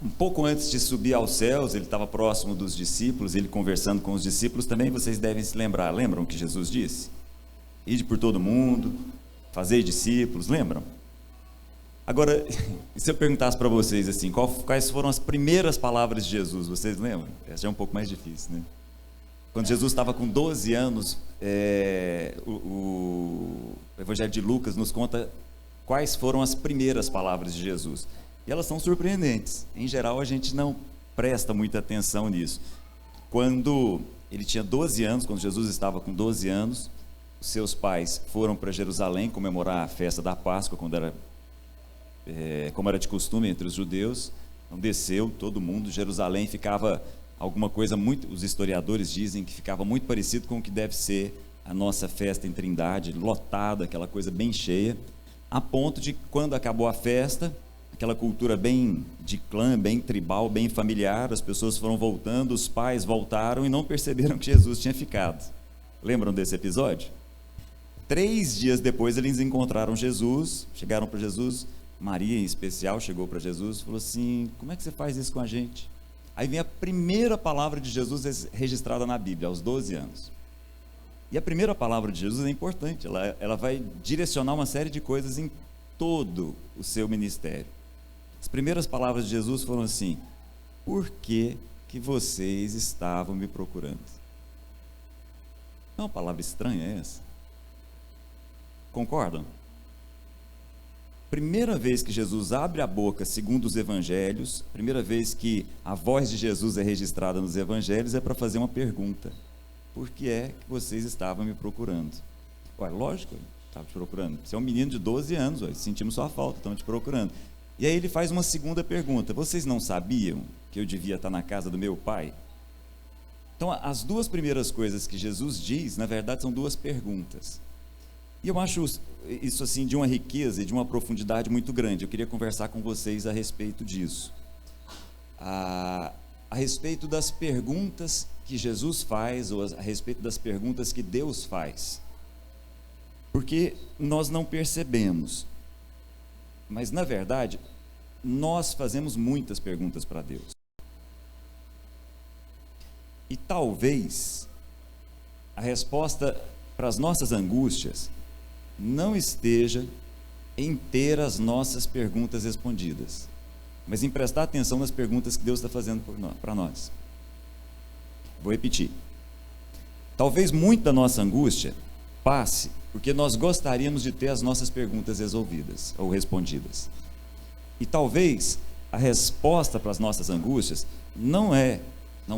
Um pouco antes de subir aos céus, ele estava próximo dos discípulos, ele conversando com os discípulos também, vocês devem se lembrar. Lembram o que Jesus disse? Ide por todo mundo, fazei discípulos, lembram? Agora, se eu perguntasse para vocês assim, quais foram as primeiras palavras de Jesus, vocês lembram? Essa já é um pouco mais difícil, né? Quando Jesus estava com 12 anos, o Evangelho de Lucas nos conta quais foram as primeiras palavras de Jesus. E elas são surpreendentes. Em geral, a gente não presta muita atenção nisso. Quando ele tinha 12 anos, quando Jesus estava com 12 anos, os seus pais foram para Jerusalém comemorar a festa da Páscoa, como era de costume entre os judeus. Então desceu todo mundo. Jerusalém ficava alguma coisa muito, os historiadores dizem que ficava muito parecido com o que deve ser a nossa festa em Trindade, lotada, aquela coisa bem cheia, a ponto de quando acabou a festa, aquela cultura bem de clã, bem tribal, bem familiar, as pessoas foram voltando, os pais voltaram e não perceberam que Jesus tinha ficado. Lembram desse episódio? 3 dias depois eles encontraram Jesus, chegaram para Jesus, Maria em especial chegou para Jesus e falou assim: como é que você faz isso com a gente? Aí vem a primeira palavra de Jesus registrada na Bíblia, aos 12 anos. E a primeira palavra de Jesus é importante, ela vai direcionar uma série de coisas em todo o seu ministério. As primeiras palavras de Jesus foram assim: por que vocês estavam me procurando? Não é uma palavra estranha essa? Concordam? Primeira vez que Jesus abre a boca, segundo os evangelhos, primeira vez que a voz de Jesus é registrada nos evangelhos, é para fazer uma pergunta: por que é que vocês estavam me procurando? Ué, lógico, estava te procurando. Você é um menino de 12 anos, ué, sentimos sua falta, estamos te procurando. E aí ele faz uma segunda pergunta: vocês não sabiam que eu devia estar na casa do meu pai? Então, as duas primeiras coisas que Jesus diz, na verdade, são duas perguntas. E eu acho isso assim de uma riqueza e de uma profundidade muito grande. Eu queria conversar com vocês a respeito disso. A respeito das perguntas que Jesus faz, ou a respeito das perguntas que Deus faz. Porque nós não percebemos. Mas, na verdade, nós fazemos muitas perguntas para Deus. E talvez a resposta para as nossas angústias não esteja em ter as nossas perguntas respondidas, mas em prestar atenção nas perguntas que Deus está fazendo para nós. Vou repetir. Talvez muito da nossa angústia passe porque nós gostaríamos de ter as nossas perguntas resolvidas ou respondidas. E talvez a resposta para as nossas angústias não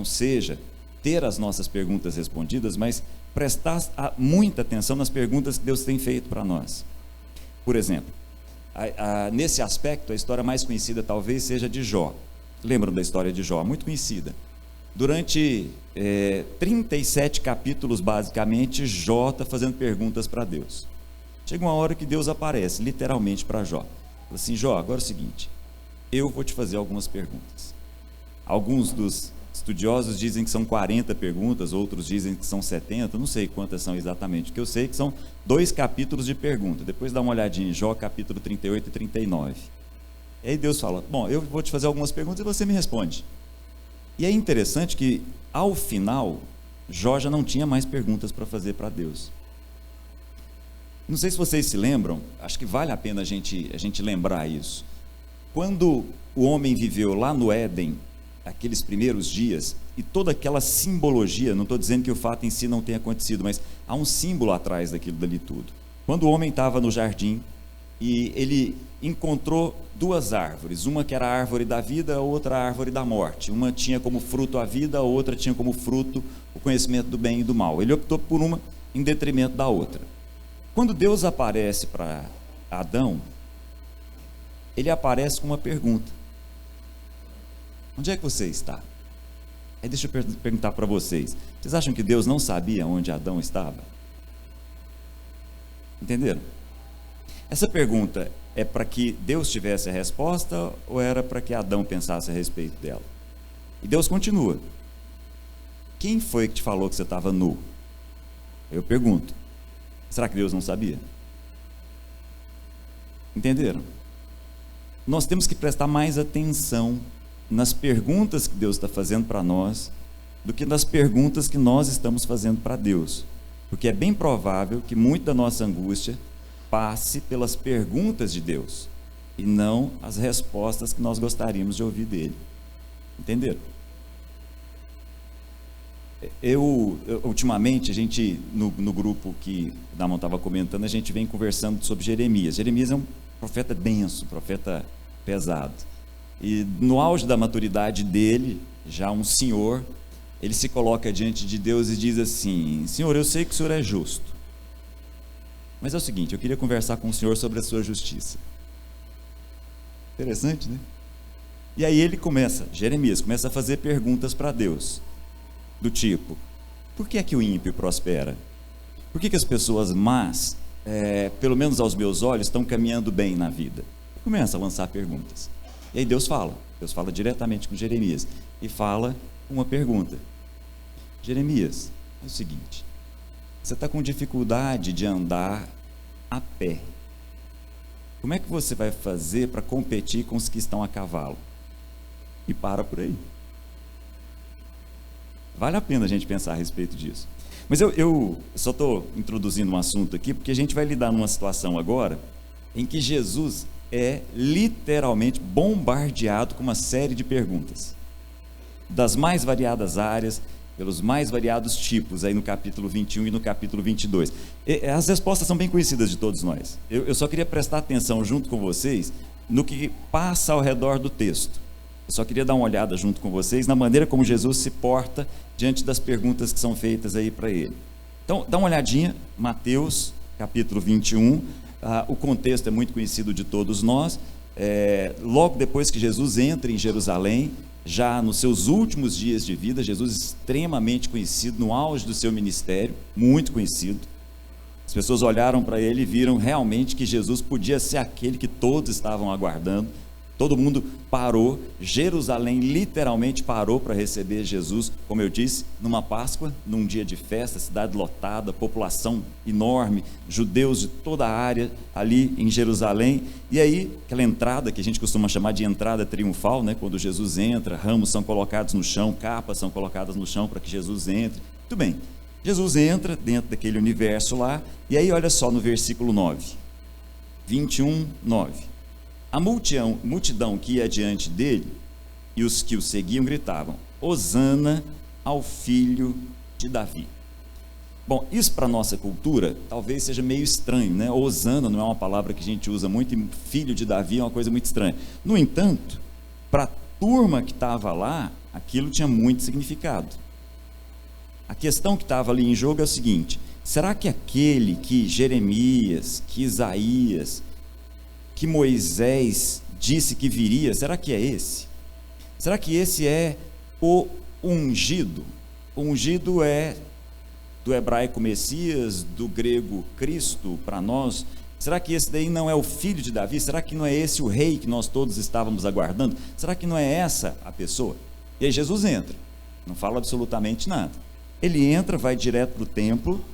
seja ter as nossas perguntas respondidas, mas prestar muita atenção nas perguntas que Deus tem feito para nós. Por exemplo, nesse aspecto, a história mais conhecida talvez seja de Jó. Lembram da história de Jó? Muito conhecida. Durante 37 capítulos, basicamente, Jó está fazendo perguntas para Deus. Chega uma hora que Deus aparece, literalmente, para Jó. Fala assim: Jó, agora é o seguinte, eu vou te fazer algumas perguntas. Alguns dos estudiosos dizem que são 40 perguntas, outros dizem que são 70, não sei quantas são exatamente. O que eu sei é que são 2 capítulos de pergunta. Depois dá uma olhadinha em Jó, capítulo 38 e 39. E aí Deus fala: bom, eu vou te fazer algumas perguntas e você me responde. E é interessante que, ao final, Jó já não tinha mais perguntas para fazer para Deus. Não sei se vocês se lembram, acho que vale a pena a gente lembrar isso. Quando o homem viveu lá no Éden, aqueles primeiros dias, e toda aquela simbologia, não estou dizendo que o fato em si não tenha acontecido, mas há um símbolo atrás daquilo dali tudo. Quando o homem estava no jardim, e ele encontrou 2 árvores, uma que era a árvore da vida, a outra a árvore da morte. Uma tinha como fruto a vida, a outra tinha como fruto o conhecimento do bem e do mal. Ele optou por uma em detrimento da outra. Quando Deus aparece para Adão, ele aparece com uma pergunta: onde é que você está? Aí deixa eu perguntar para vocês: vocês acham que Deus não sabia onde Adão estava? Entenderam? Essa pergunta é para que Deus tivesse a resposta ou era para que Adão pensasse a respeito dela? E Deus continua: quem foi que te falou que você estava nu? Eu pergunto: será que Deus não sabia? Entenderam? Nós temos que prestar mais atenção nas perguntas que Deus está fazendo para nós do que nas perguntas que nós estamos fazendo para Deus. Porque é bem provável que muito da nossa angústia passe pelas perguntas de Deus e não as respostas que nós gostaríamos de ouvir dele. Entenderam? Ultimamente, a gente, no grupo que o Damon estava comentando, a gente vem conversando sobre Jeremias. Jeremias é um profeta denso, um profeta pesado. E no auge da maturidade dele, já um senhor, ele se coloca diante de Deus e diz assim: Senhor, eu sei que o Senhor é justo, mas é o seguinte, eu queria conversar com o Senhor sobre a sua justiça. Interessante, né? E aí Jeremias começa a fazer perguntas para Deus, do tipo: por que é que o ímpio prospera? Por que as pessoas más, pelo menos aos meus olhos, estão caminhando bem na vida? Começa a lançar perguntas. E aí Deus fala diretamente com Jeremias e fala uma pergunta: Jeremias, é o seguinte, você está com dificuldade de andar a pé. Como é que você vai fazer para competir com os que estão a cavalo? E para por aí. Vale a pena a gente pensar a respeito disso. Mas eu só estou introduzindo um assunto aqui, porque a gente vai lidar numa situação agora em que Jesus é literalmente bombardeado com uma série de perguntas, das mais variadas áreas, pelos mais variados tipos, aí no capítulo 21 e no capítulo 22. As respostas são bem conhecidas de todos nós. Eu só queria prestar atenção junto com vocês no que passa ao redor do texto. Eu só queria dar uma olhada junto com vocês na maneira como Jesus se porta diante das perguntas que são feitas aí para ele. Então, dá uma olhadinha, Mateus, capítulo 21, o contexto é muito conhecido de todos nós. Logo depois que Jesus entra em Jerusalém, já nos seus últimos dias de vida, Jesus extremamente conhecido, no auge do seu ministério, muito conhecido. As pessoas olharam para ele e viram realmente que Jesus podia ser aquele que todos estavam aguardando. Todo mundo parou, Jerusalém literalmente parou para receber Jesus, como eu disse, numa Páscoa, num dia de festa, cidade lotada, população enorme, judeus de toda a área ali em Jerusalém. E aí, aquela entrada que a gente costuma chamar de entrada triunfal, né? Quando Jesus entra, ramos são colocados no chão, capas são colocadas no chão para que Jesus entre. Muito bem, Jesus entra dentro daquele universo lá, e aí olha só no versículo 9, 21, 9. A multidão que ia diante dele e os que o seguiam gritavam: Hosana ao filho de Davi. Bom, isso para a nossa cultura talvez seja meio estranho, né? Hosana não é uma palavra que a gente usa muito, e filho de Davi é uma coisa muito estranha. No entanto, para a turma que estava lá, aquilo tinha muito significado. A questão que estava ali em jogo é o seguinte: será que aquele que Jeremias, que Isaías, que Moisés disse que viria, será que é esse? Será que esse é o ungido? O ungido é do hebraico Messias, do grego Cristo para nós. Será que esse daí não é o filho de Davi? Será que não é esse o rei que nós todos estávamos aguardando? Será que não é essa a pessoa? E aí Jesus entra, não fala absolutamente nada. Ele entra, vai direto para o templo,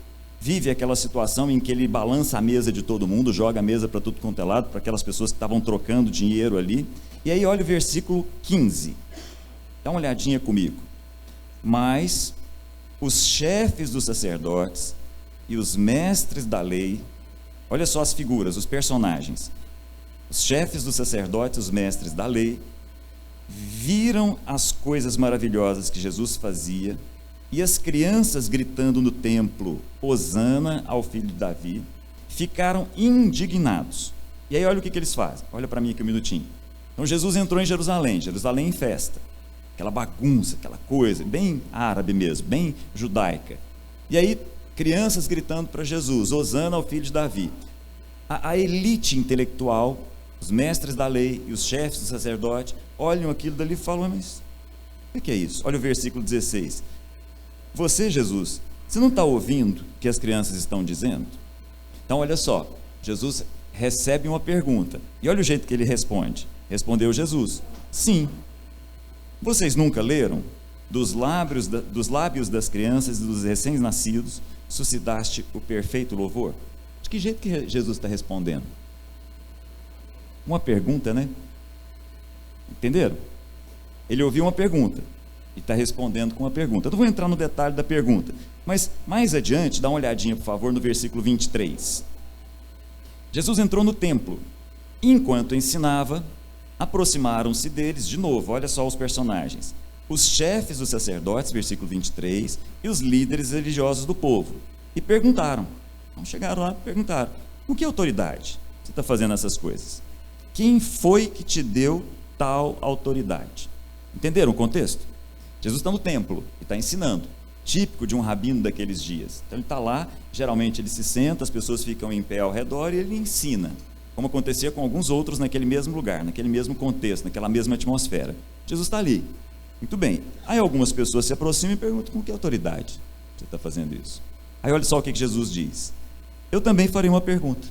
vive aquela situação em que ele balança a mesa de todo mundo, joga a mesa para tudo quanto é lado, para aquelas pessoas que estavam trocando dinheiro ali. E aí olha o versículo 15, dá uma olhadinha comigo. Mas os chefes dos sacerdotes e os mestres da lei, olha só as figuras, os personagens. Os chefes dos sacerdotes, os mestres da lei, viram as coisas maravilhosas que Jesus fazia, e as crianças gritando no templo, Hosana ao filho de Davi, ficaram indignados. E aí olha o que eles fazem, olha para mim aqui um minutinho. Então Jesus entrou em Jerusalém em festa, aquela bagunça, aquela coisa, bem árabe mesmo, bem judaica. E aí crianças gritando para Jesus, Hosana ao filho de Davi. A elite intelectual, os mestres da lei e os chefes do sacerdote, olham aquilo dali e falam: mas o que é isso? Olha o versículo 16. Você, Jesus, você não está ouvindo o que as crianças estão dizendo? Então olha só, Jesus recebe uma pergunta, e olha o jeito que ele responde. Respondeu Jesus: sim. Vocês nunca leram? Dos lábios das crianças e dos recém-nascidos suscitaste o perfeito louvor? De que jeito que Jesus está respondendo? Uma pergunta, né? Entenderam? Ele ouviu uma pergunta e está respondendo com uma pergunta. Eu não vou entrar no detalhe da pergunta, mas mais adiante, dá uma olhadinha, por favor, no versículo 23. Jesus entrou no templo e, enquanto ensinava, aproximaram-se deles, de novo, olha só os personagens, os chefes dos sacerdotes, versículo 23, e os líderes religiosos do povo, e perguntaram, então chegaram lá e perguntaram, com que autoridade você está fazendo essas coisas? Quem foi que te deu tal autoridade? Entenderam o contexto? Jesus está no templo e está ensinando, típico de um rabino daqueles dias. Então ele está lá, geralmente ele se senta, as pessoas ficam em pé ao redor e ele ensina, como acontecia com alguns outros naquele mesmo lugar, naquele mesmo contexto, naquela mesma atmosfera. Jesus está ali. Muito bem. Aí algumas pessoas se aproximam e perguntam, com que autoridade você está fazendo isso? Aí olha só o que Jesus diz. Eu também farei uma pergunta.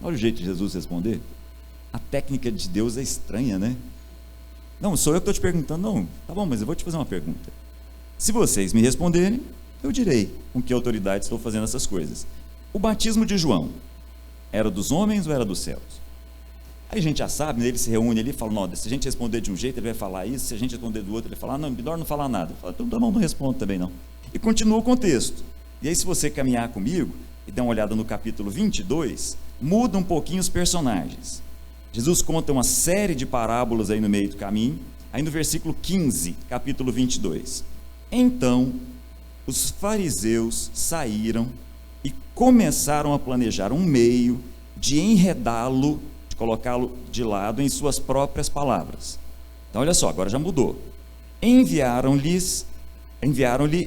Olha o jeito de Jesus responder. A técnica de Deus é estranha, né? Não, sou eu que estou te perguntando. Não, tá bom, mas eu vou te fazer uma pergunta. Se vocês me responderem, eu direi com que autoridade estou fazendo essas coisas. O batismo de João era dos homens ou era dos céus? Aí a gente já sabe, né? Ele se reúne ali e fala, não, se a gente responder de um jeito, ele vai falar isso, se a gente responder do outro, ele vai falar, não, melhor não falar nada. Fala, então não respondo também não. E continua o contexto. E aí se você caminhar comigo e dar uma olhada no capítulo 22, muda um pouquinho os personagens. Jesus conta uma série de parábolas aí no meio do caminho, aí no versículo 15, capítulo 22. Então, os fariseus saíram e começaram a planejar um meio de enredá-lo, de colocá-lo de lado em suas próprias palavras. Então, olha só, agora já mudou. Enviaram-lhe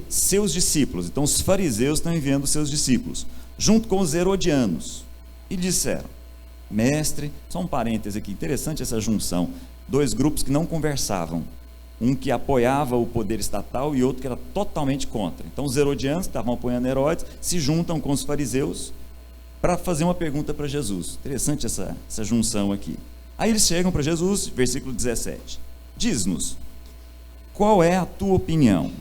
seus discípulos. Então, os fariseus estão enviando seus discípulos, junto com os herodianos, e disseram, mestre, só um parêntese aqui, interessante essa junção, dois grupos que não conversavam, um que apoiava o poder estatal e outro que era totalmente contra. Então os herodianos, que estavam apoiando Herodes, se juntam com os fariseus para fazer uma pergunta para Jesus. Interessante essa junção aqui. Aí eles chegam para Jesus, versículo 17, diz-nos, qual é a tua opinião?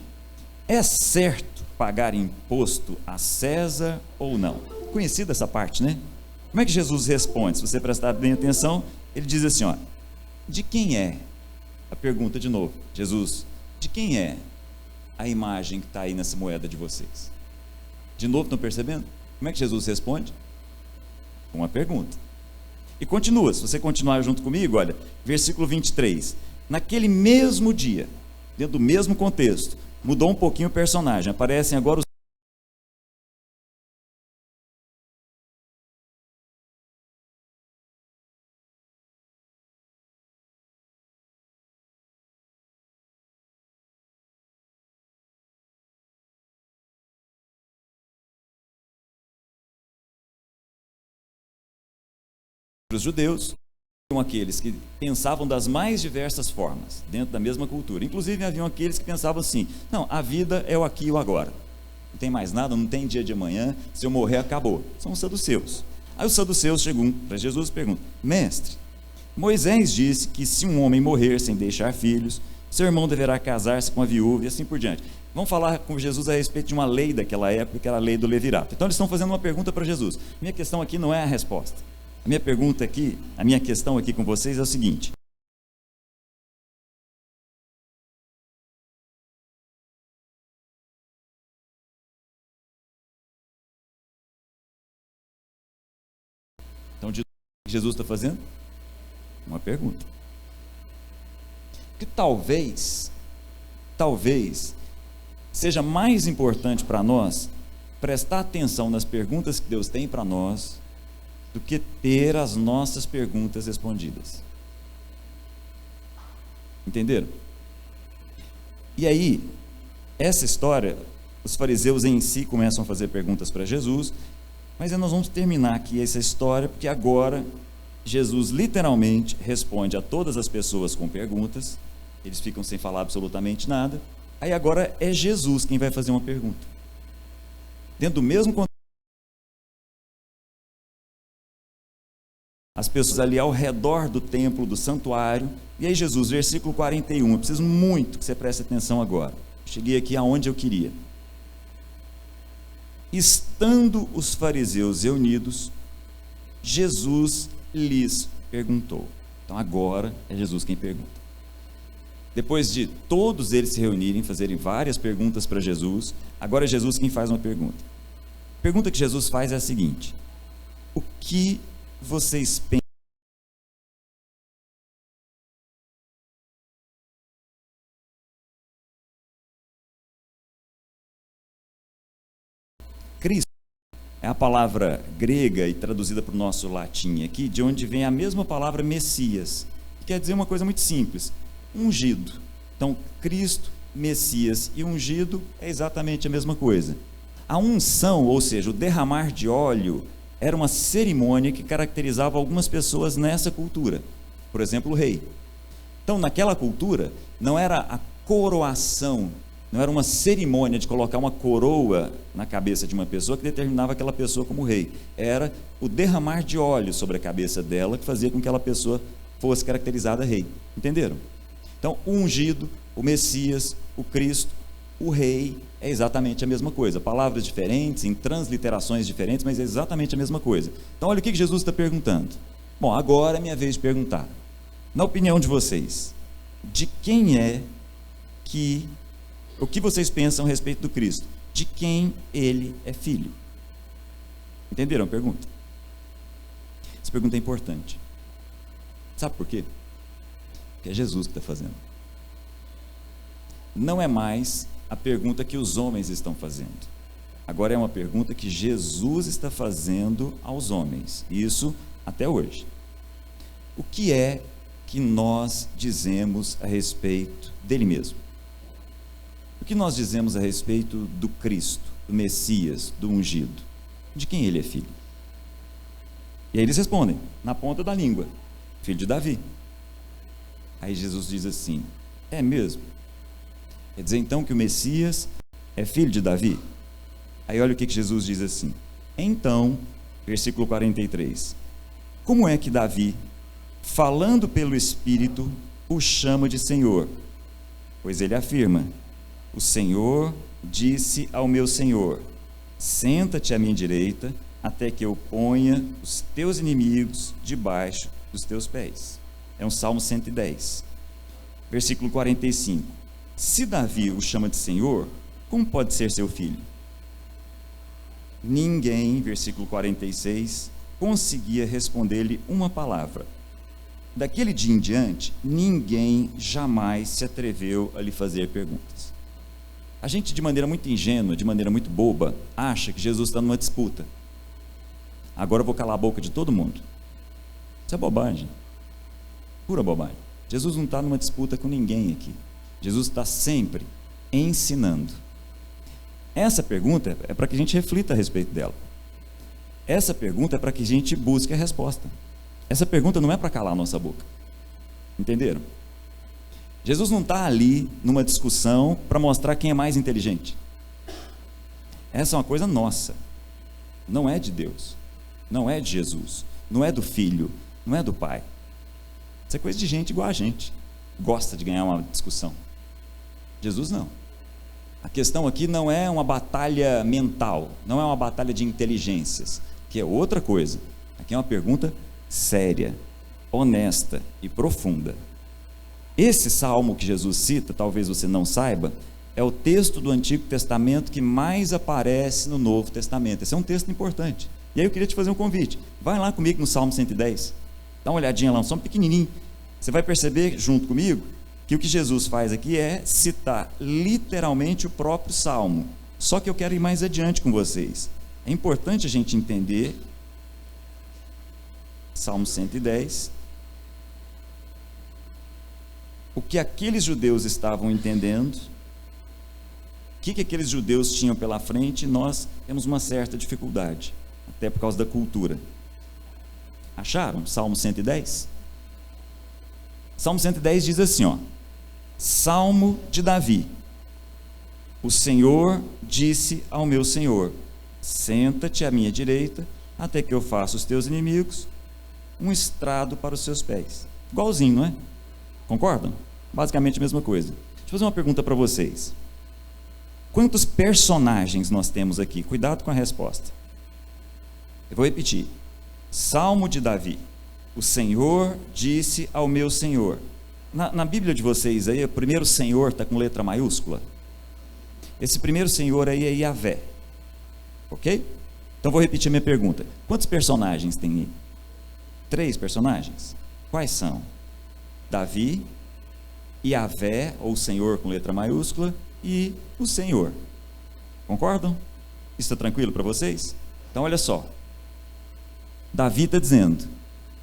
É certo pagar imposto a César ou não? Conhecida essa parte, né? Como é que Jesus responde? Se você prestar bem atenção, ele diz assim, ó, de quem é? A pergunta de novo, Jesus, de quem é a imagem que está aí nessa moeda de vocês? De novo, estão percebendo? Como é que Jesus responde? Uma pergunta. E continua, se você continuar junto comigo, olha, versículo 23, naquele mesmo dia, dentro do mesmo contexto, mudou um pouquinho o personagem, aparecem agora os judeus, haviam aqueles que pensavam das mais diversas formas, dentro da mesma cultura. Inclusive, haviam aqueles que pensavam assim, não, a vida é o aqui e o agora. Não tem mais nada, não tem dia de amanhã, se eu morrer, acabou. São os saduceus. Aí os saduceus chegam para Jesus e perguntam, mestre, Moisés disse que se um homem morrer sem deixar filhos, seu irmão deverá casar-se com a viúva e assim por diante. Vamos falar com Jesus a respeito de uma lei daquela época, que era a lei do levirato. Então eles estão fazendo uma pergunta para Jesus. Minha questão aqui não é a resposta. A minha pergunta aqui, a minha questão aqui com vocês é o seguinte. Então, o que Jesus está fazendo? Uma pergunta. Que talvez seja mais importante para nós prestar atenção nas perguntas que Deus tem para nós do que ter as nossas perguntas respondidas. Entenderam? E aí, essa história, os fariseus em si começam a fazer perguntas para Jesus, mas nós vamos terminar aqui essa história, porque agora Jesus literalmente responde a todas as pessoas com perguntas, eles ficam sem falar absolutamente nada, aí agora é Jesus quem vai fazer uma pergunta. Dentro do mesmo contexto, as pessoas ali ao redor do templo, do santuário, e aí Jesus, versículo 41, eu preciso muito que você preste atenção agora, cheguei aqui aonde eu queria. Estando os fariseus reunidos, Jesus lhes perguntou. Então agora é Jesus quem pergunta. Depois de todos eles se reunirem, fazerem várias perguntas para Jesus, agora é Jesus quem faz uma pergunta. A pergunta que Jesus faz é a seguinte: o que vocês pensam? Cristo é a palavra grega e traduzida para o nosso latim aqui, de onde vem a mesma palavra Messias, que quer dizer uma coisa muito simples: ungido. Então, Cristo, Messias e ungido é exatamente a mesma coisa. A unção, ou seja, o derramar de óleo, era uma cerimônia que caracterizava algumas pessoas nessa cultura. Por exemplo, o rei. Então, naquela cultura, não era a coroação, não era uma cerimônia de colocar uma coroa na cabeça de uma pessoa que determinava aquela pessoa como rei. Era o derramar de óleo sobre a cabeça dela que fazia com que aquela pessoa fosse caracterizada rei. Entenderam? Então, o ungido, o Messias, o Cristo, o rei, é exatamente a mesma coisa. Palavras diferentes, em transliterações diferentes, mas é exatamente a mesma coisa. Então, olha o que Jesus está perguntando. Bom, agora é minha vez de perguntar. Na opinião de vocês, de quem é que... O que vocês pensam a respeito do Cristo? De quem ele é filho? Entenderam a pergunta? Essa pergunta é importante. Sabe por quê? Que é Jesus que está fazendo. Não é mais a pergunta que os homens estão fazendo. Agora é uma pergunta que Jesus está fazendo aos homens. Isso até hoje. O que é que nós dizemos a respeito dele mesmo? O que nós dizemos a respeito do Cristo, do Messias, do ungido? De quem ele é filho? E aí eles respondem, na ponta da língua: filho de Davi. Aí Jesus diz assim: é mesmo? Quer dizer então que o Messias é filho de Davi? Aí olha o que Jesus diz assim: então, versículo 43, como é que Davi, falando pelo Espírito, o chama de Senhor? Pois ele afirma: o Senhor disse ao meu Senhor: senta-te à minha direita, até que eu ponha os teus inimigos debaixo dos teus pés. É um Salmo 110. Versículo 45. Se Davi o chama de Senhor, como pode ser seu filho? Ninguém, versículo 46, conseguia responder-lhe uma palavra. Daquele dia em diante, ninguém jamais se atreveu a lhe fazer perguntas. A gente, de maneira muito ingênua, de maneira muito boba, acha que Jesus está numa disputa. Agora eu vou calar a boca de todo mundo. Isso é bobagem. Pura bobagem. Jesus não está numa disputa com ninguém aqui. Jesus está sempre ensinando. Essa pergunta é para que a gente reflita a respeito dela. Essa pergunta é para que a gente busque a resposta. Essa pergunta não é para calar a nossa boca. Entenderam? Jesus não está ali numa discussão para mostrar quem é mais inteligente. Essa é uma coisa nossa. Não é de Deus. Não é de Jesus. Não é do Filho. Não é do Pai. Isso é coisa de gente igual a gente. Gosta de ganhar uma discussão. Jesus não. A questão aqui não é uma batalha mental. Não é uma batalha de inteligências. Que é outra coisa. Aqui é uma pergunta séria, honesta e profunda. Esse salmo que Jesus cita, talvez você não saiba, é o texto do Antigo Testamento que mais aparece no Novo Testamento. Esse é um texto importante. E aí eu queria te fazer um convite. Vai lá comigo no Salmo 110. Dá uma olhadinha lá, um salmo pequenininho. Você vai perceber, junto comigo, que o que Jesus faz aqui é citar literalmente o próprio salmo. Só que eu quero ir mais adiante com vocês. É importante a gente entender Salmo 110, o que aqueles judeus estavam entendendo, o que aqueles judeus tinham pela frente. Nós temos uma certa dificuldade, até por causa da cultura. Acharam? Salmo 110? Salmo 110 diz assim, ó: Salmo de Davi. O Senhor disse ao meu Senhor: senta-te à minha direita, até que eu faça os teus inimigos um estrado para os seus pés. Igualzinho, não é? Concordam? Basicamente a mesma coisa. Deixa eu fazer uma pergunta para vocês. Quantos personagens nós temos aqui? Cuidado com a resposta. Eu vou repetir. Salmo de Davi. O Senhor disse ao meu Senhor: Na Bíblia de vocês aí, o primeiro Senhor está com letra maiúscula. Esse primeiro Senhor aí é Yahvé. Ok? Então vou repetir a minha pergunta. Quantos personagens tem aí? 3 personagens. Quais são? Davi, Yahvé, ou Senhor com letra maiúscula, e o Senhor. Concordam? Isso está tranquilo para vocês? Então olha só. Davi está dizendo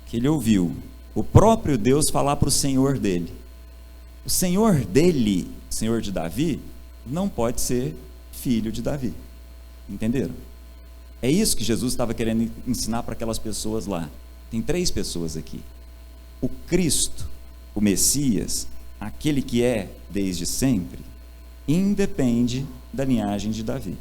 que ele ouviu o próprio Deus falar para o Senhor dele. O Senhor dele, Senhor de Davi, não pode ser filho de Davi. Entenderam? É isso que Jesus estava querendo ensinar para aquelas pessoas lá. Tem 3 pessoas aqui. O Cristo, o Messias, aquele que é desde sempre, independe da linhagem de Davi.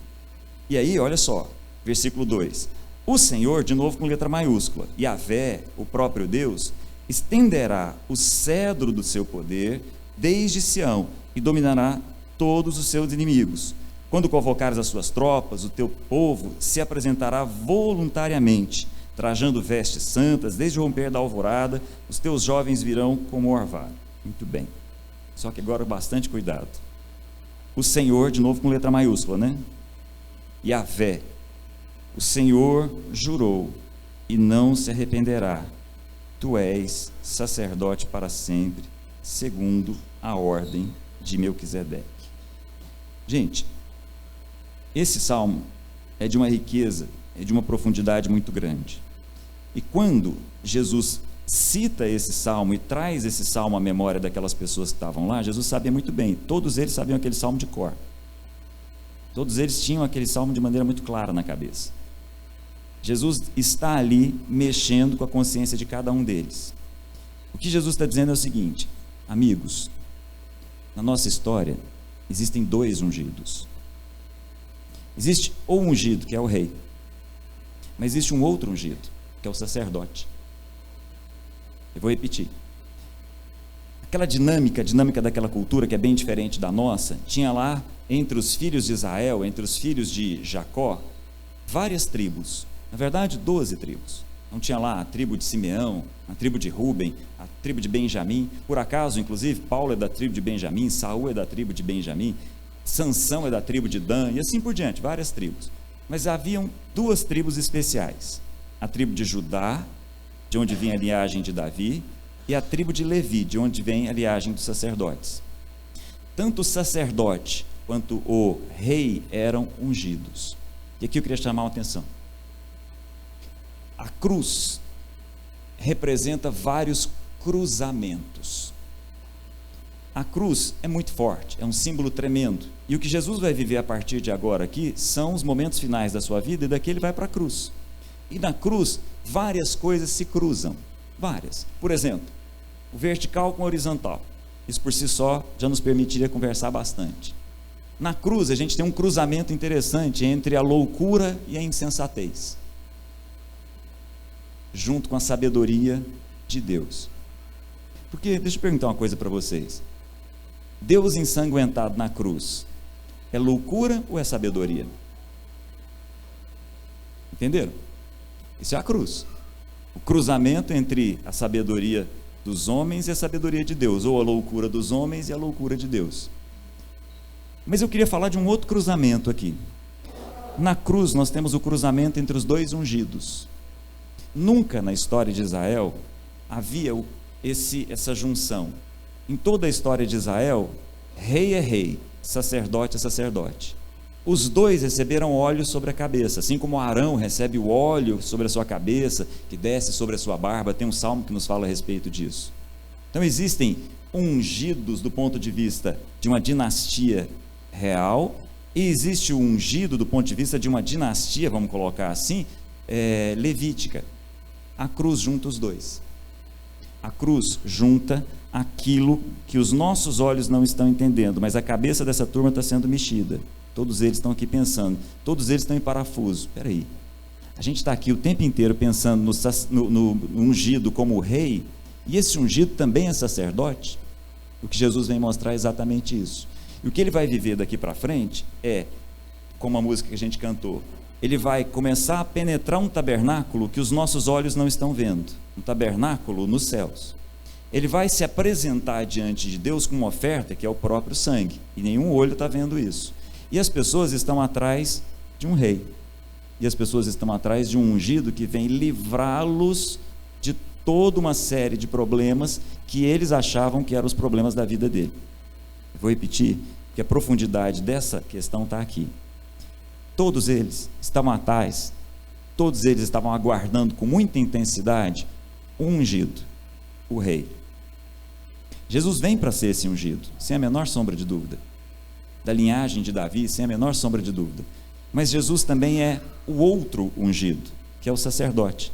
E aí, olha só, versículo 2. O Senhor, de novo com letra maiúscula, Yahvé, o próprio Deus, estenderá o cedro do seu poder desde Sião e dominará todos os seus inimigos. Quando convocares as suas tropas, o teu povo se apresentará voluntariamente, trajando vestes santas, desde o romper da alvorada, os teus jovens virão como orvalho. Muito bem. Só que agora bastante cuidado. O Senhor, de novo com letra maiúscula, né? Yahvé. O Senhor jurou e não se arrependerá. Tu és sacerdote para sempre, segundo a ordem de Melquisedeque. Gente, esse salmo é de uma riqueza, é de uma profundidade muito grande. E quando Jesus cita esse salmo e traz esse salmo à memória daquelas pessoas que estavam lá, Jesus sabia muito bem, todos eles sabiam aquele salmo de cor. Todos eles tinham aquele salmo de maneira muito clara na cabeça. Jesus está ali mexendo com a consciência de cada um deles. O que Jesus está dizendo é o seguinte: amigos, na nossa história existem 2 ungidos. Existe o ungido, que é o rei, mas existe um outro ungido, que é o sacerdote. Eu vou repetir. Aquela dinâmica daquela cultura, que é bem diferente da nossa, tinha lá entre os filhos de Israel, entre os filhos de Jacó, várias tribos. Na verdade, 12 tribos. Não tinha lá a tribo de Simeão, a tribo de Ruben, a tribo de Benjamim. Por acaso, inclusive, Paulo é da tribo de Benjamim, Saul é da tribo de Benjamim, Sansão é da tribo de Dan, e assim por diante, várias tribos. Mas haviam 2 tribos especiais. A tribo de Judá, de onde vinha a linhagem de Davi, e a tribo de Levi, de onde vem a linhagem dos sacerdotes. Tanto o sacerdote quanto o rei eram ungidos. E aqui eu queria chamar a atenção. A cruz representa vários cruzamentos. A cruz é muito forte, é um símbolo tremendo. E o que Jesus vai viver a partir de agora aqui são os momentos finais da sua vida, e daqui ele vai para a cruz. E na cruz, várias coisas se cruzam. Várias. Por exemplo, o vertical com o horizontal. Isso por si só já nos permitiria conversar bastante. Na cruz, a gente tem um cruzamento interessante entre a loucura e a insensatez, junto com a sabedoria de Deus. Porque, deixa eu perguntar uma coisa para vocês. Deus ensanguentado na cruz é loucura ou é sabedoria? Entenderam? Isso é a cruz. O cruzamento entre a sabedoria dos homens e a sabedoria de Deus, ou a loucura dos homens e a loucura de Deus. Mas eu queria falar de um outro cruzamento aqui. Na cruz nós temos o cruzamento entre os 2 ungidos. Nunca na história de Israel havia essa junção. Em toda a história de Israel, rei é rei, sacerdote é sacerdote. Os 2 receberam óleo sobre a cabeça, assim como Arão recebe o óleo sobre a sua cabeça, que desce sobre a sua barba. Tem um salmo que nos fala a respeito disso. Então existem ungidos do ponto de vista de uma dinastia real, e existe o ungido do ponto de vista de uma dinastia, vamos colocar assim, levítica. A cruz junta os 2. A cruz junta aquilo que os nossos olhos não estão entendendo, mas a cabeça dessa turma está sendo mexida. Todos eles estão aqui pensando, todos eles estão em parafuso. Espera aí, a gente está aqui o tempo inteiro pensando no ungido como rei, e esse ungido também é sacerdote. O que Jesus vem mostrar é exatamente isso. E o que ele vai viver daqui para frente é, como a música que a gente cantou, ele vai começar a penetrar um tabernáculo que os nossos olhos não estão vendo, um tabernáculo nos céus. ele vai se apresentar diante de Deus com uma oferta que é o próprio sangue, e nenhum olho está vendo isso. E as pessoas estão atrás de um rei, e as pessoas estão atrás de um ungido que vem livrá-los de toda uma série de problemas que eles achavam que eram os problemas da vida dele. Vou repetir, que a profundidade dessa questão está aqui. Todos eles estavam atrás, todos eles estavam aguardando com muita intensidade o ungido, o rei. Jesus vem para ser esse ungido, sem a menor sombra de dúvida, da linhagem de Davi, sem a menor sombra de dúvida. Mas Jesus também é o outro ungido, que é o sacerdote,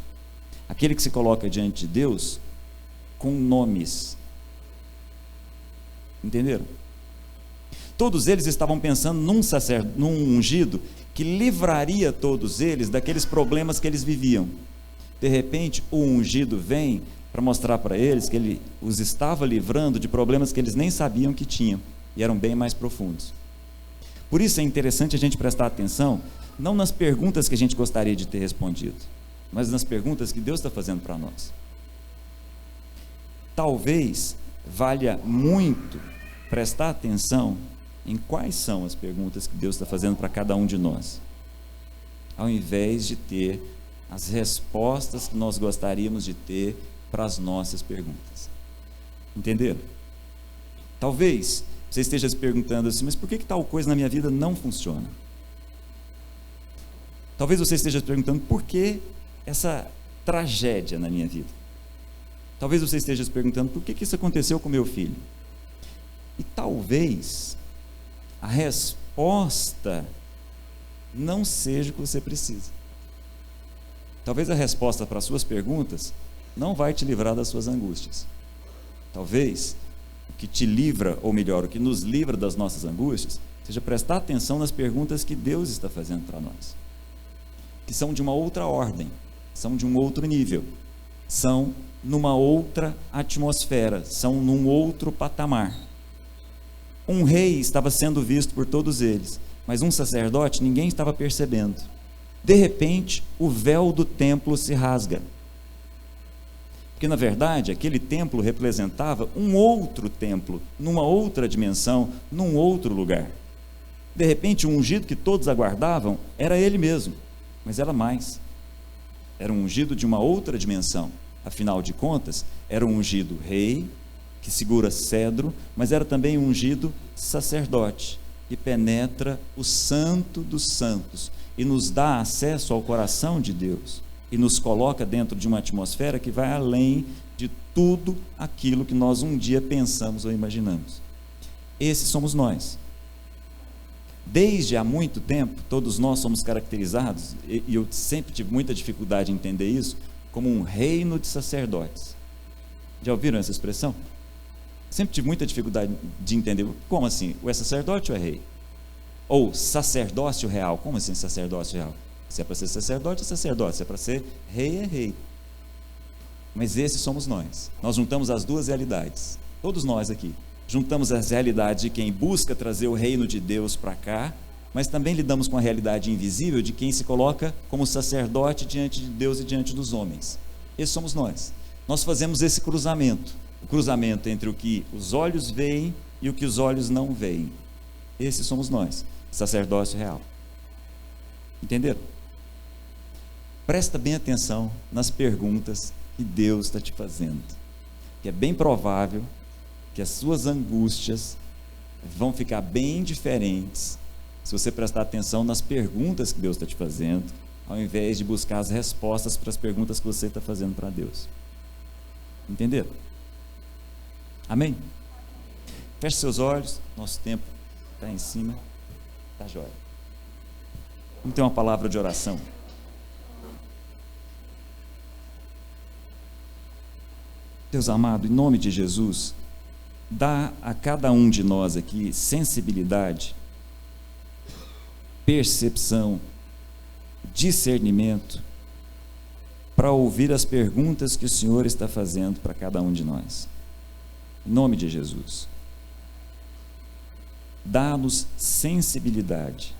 aquele que se coloca diante de Deus com nomes. Entenderam? Todos eles estavam pensando num ungido que livraria todos eles daqueles problemas que eles viviam. De repente, o ungido vem para mostrar para eles que ele os estava livrando de problemas que eles nem sabiam que tinham, e eram bem mais profundos. Por isso é interessante a gente prestar atenção, não nas perguntas que a gente gostaria de ter respondido, mas nas perguntas que Deus está fazendo para nós. Talvez valha muito prestar atenção em quais são as perguntas que Deus está fazendo para cada um de nós, ao invés de ter as respostas que nós gostaríamos de ter para as nossas perguntas. Entenderam? Talvez você esteja se perguntando assim, mas por que tal coisa na minha vida não funciona? Talvez você esteja se perguntando por que essa tragédia na minha vida. Talvez você esteja se perguntando por que isso aconteceu com meu filho. E talvez a resposta não seja o que você precisa. Talvez a resposta para as suas perguntas não vai te livrar das suas angústias. Talvez o que te livra, ou melhor, o que nos livra das nossas angústias, seja prestar atenção nas perguntas que Deus está fazendo para nós, que são de uma outra ordem, são de um outro nível, são numa outra atmosfera, são num outro patamar. Um rei estava sendo visto por todos eles, mas um sacerdote ninguém estava percebendo. De repente, o véu do templo se rasga. Porque, na verdade, aquele templo representava um outro templo, numa outra dimensão, num outro lugar. De repente, o ungido que todos aguardavam era ele mesmo, mas era mais. Era um ungido de uma outra dimensão. Afinal de contas, era um ungido rei, que segura cedro, mas era também um ungido sacerdote, que penetra o santo dos santos e nos dá acesso ao coração de Deus e nos coloca dentro de uma atmosfera que vai além de tudo aquilo que nós um dia pensamos ou imaginamos. Esses somos nós. Desde há muito tempo, todos nós somos caracterizados, e eu sempre tive muita dificuldade em entender isso, como um reino de sacerdotes. Já ouviram essa expressão? Sempre tive muita dificuldade de entender, como assim? Ou é sacerdote ou é rei? Ou sacerdócio real, como assim sacerdócio real? Se é para ser sacerdote, é sacerdote, se é para ser rei, é rei. Mas esses somos nós. Nós juntamos as duas realidades, todos nós aqui. Juntamos as realidades de quem busca trazer o reino de Deus para cá, mas também lidamos com a realidade invisível de quem se coloca como sacerdote diante de Deus e diante dos homens. Esses somos nós. Nós fazemos esse cruzamento, o cruzamento entre o que os olhos veem e o que os olhos não veem. Esses somos nós, sacerdócio real. Entenderam? Presta bem atenção nas perguntas que Deus está te fazendo, que é bem provável que as suas angústias vão ficar bem diferentes se você prestar atenção nas perguntas que Deus está te fazendo, ao invés de buscar as respostas para as perguntas que você está fazendo para Deus. Entenderam? Amém? Feche seus olhos, nosso tempo está em cima, está jóia. Vamos ter uma palavra de oração. Deus amado, em nome de Jesus, dá a cada um de nós aqui sensibilidade, percepção, discernimento, para ouvir as perguntas que o Senhor está fazendo para cada um de nós. Em nome de Jesus. Dá-nos sensibilidade,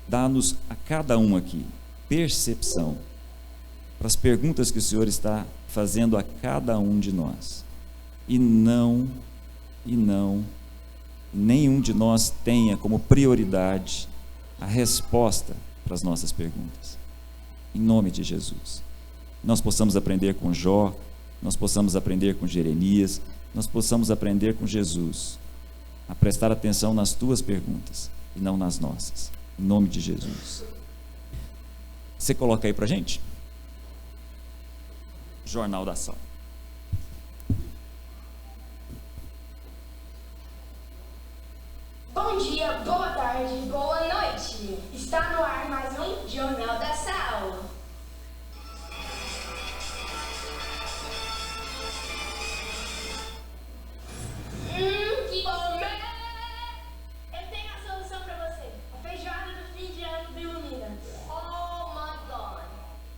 dá-nos a cada um aqui percepção para as perguntas que o Senhor está fazendo a cada um de nós. E nenhum de nós tenha como prioridade a resposta para as nossas perguntas. Em nome de Jesus. Nós possamos aprender com Jó, nós possamos aprender com Jeremias, nós possamos aprender com Jesus a prestar atenção nas tuas perguntas e não nas nossas. Em nome de Jesus. Você coloca aí pra gente? Jornal da Sal. Bom dia, boa tarde, boa noite. Está no ar mais um Jornal da Sal. Que bom, né? Eu tenho a solução para você. A feijoada do fim de ano do Ilumina. Oh my God.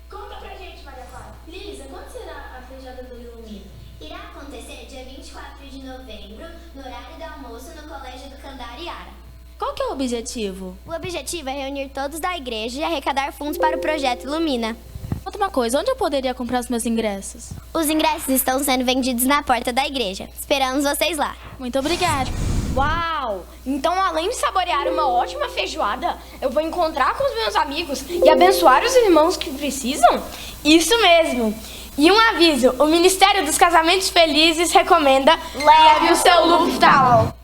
Conta pra gente, Maria Clara. Lisa, quando será a feijoada do Ilumina? Irá acontecer dia 24 de novembro, no horário do almoço, no Colégio do Candariara. Qual que é o objetivo? O objetivo é reunir todos da igreja e arrecadar fundos para o projeto Ilumina. Conta uma coisa, onde eu poderia comprar os meus ingressos? Os ingressos estão sendo vendidos na porta da igreja. Esperamos vocês lá. Muito obrigada. Uau! Então, além de saborear uma ótima feijoada, eu vou encontrar com os meus amigos e abençoar os irmãos que precisam? Isso mesmo! E um aviso, o Ministério dos Casamentos Felizes recomenda: leve o seu Luftal.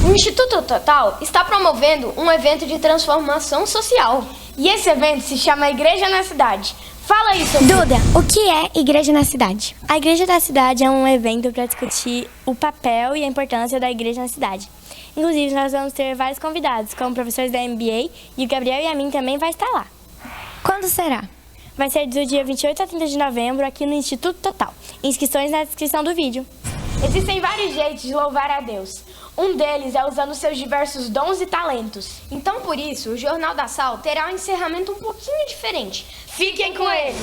O Instituto Total está promovendo um evento de transformação social. E esse evento se chama Igreja na Cidade. Fala aí, Sofia. Duda, o que é Igreja na Cidade? A Igreja da Cidade é um evento para discutir o papel e a importância da igreja na cidade. Inclusive, nós vamos ter vários convidados, como professores da MBA, e o Gabriel e a mim também vai estar lá. Quando será? Vai ser do dia 28 a 30 de novembro aqui no Instituto Total. Inscrições na descrição do vídeo. Existem vários jeitos de louvar a Deus. Um deles é usando seus diversos dons e talentos. Então, por isso, o Jornal da Sal terá um encerramento um pouquinho diferente. Fiquem com ele!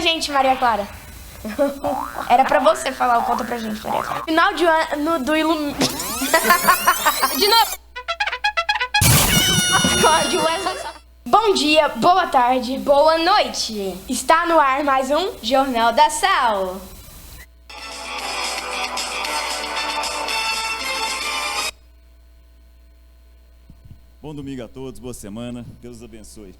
Gente, Maria Clara. Era pra você falar o conta pra gente, Maria Clara. Final de ano do Ilum... De novo. Bom dia, boa tarde, boa noite. Está no ar mais um Jornal da Sal. Bom domingo a todos, boa semana, Deus os abençoe.